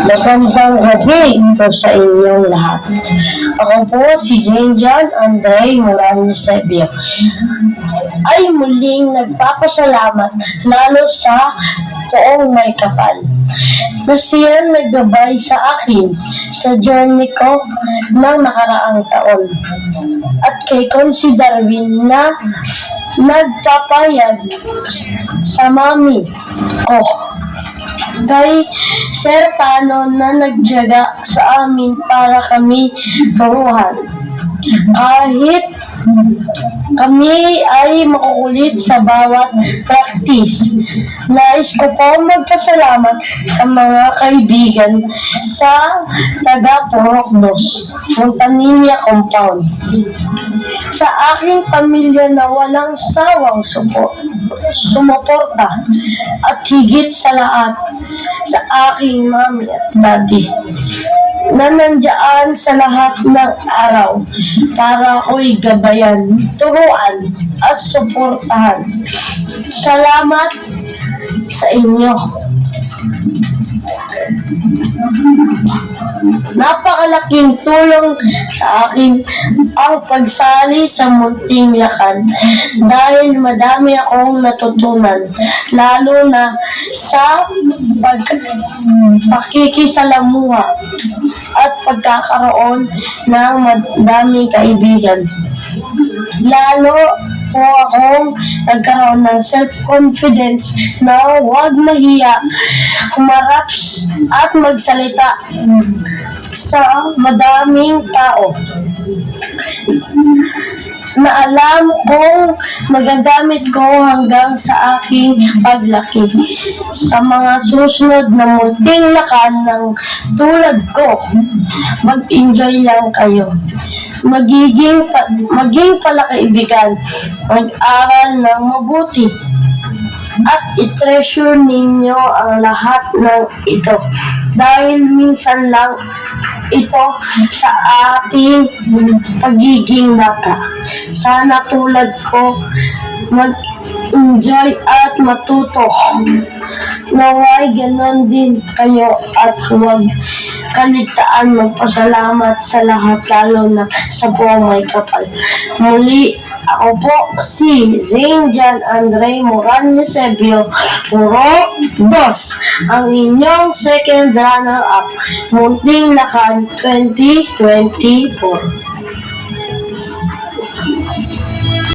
Magandang gabi po sa inyong lahat. Ako po si Zenjan Andre Morales Sebio ay muling nagpapasalamat lalo sa Poong May Kapal na siyang naggabay sa akin sa journey ko ng nakaraang taon at kay Consi Darwin na nagpapayag sa mami ko, kay Sir Tano na nagtiyaga sa amin para kami turuhan. Kahit kami ay makukulit sa bawat practice, nais ko po magpasalamat sa mga kaibigan sa taga-Purokdos, Fontanilla Compound, sa aking pamilya na walang sawang sumuporta at higit sa lahat sa aking mami at daddy na nandiyan sa lahat ng araw para ako'y gabayan, turuan at suportahan. Salamat sa inyo. Napakalaking tulong sa akin ang pagsali sa Munting Lakad dahil madami akong natutunan, lalo na sa pakikisalamuha at pagkakaroon ng madaming kaibigan. Lalo po akong nagkaroon ng self-confidence na huwag mahiya, humarap at magsalita sa madaming tao na alam kong magagamit ko hanggang sa aking paglaki. Sa mga susunod na munting lakad ng tulad ko, mag-enjoy lang kayo. Maging pala kaibigan, mag-aral ng mabuti, at i-treasure ninyo ang lahat ng ito dahil minsan lang ito sa ating pagiging bata. Sana tulad ko mag-enjoy at matuto. Naway ganon din kayo at huwag kaligtaan magpasalamat sa lahat, lalo na sa Poong May Kapal. Muli, ako po si Zenjan Andre Morales Sebio, Puro Dos, ang inyong second runner-up, Munting Lakad 2024.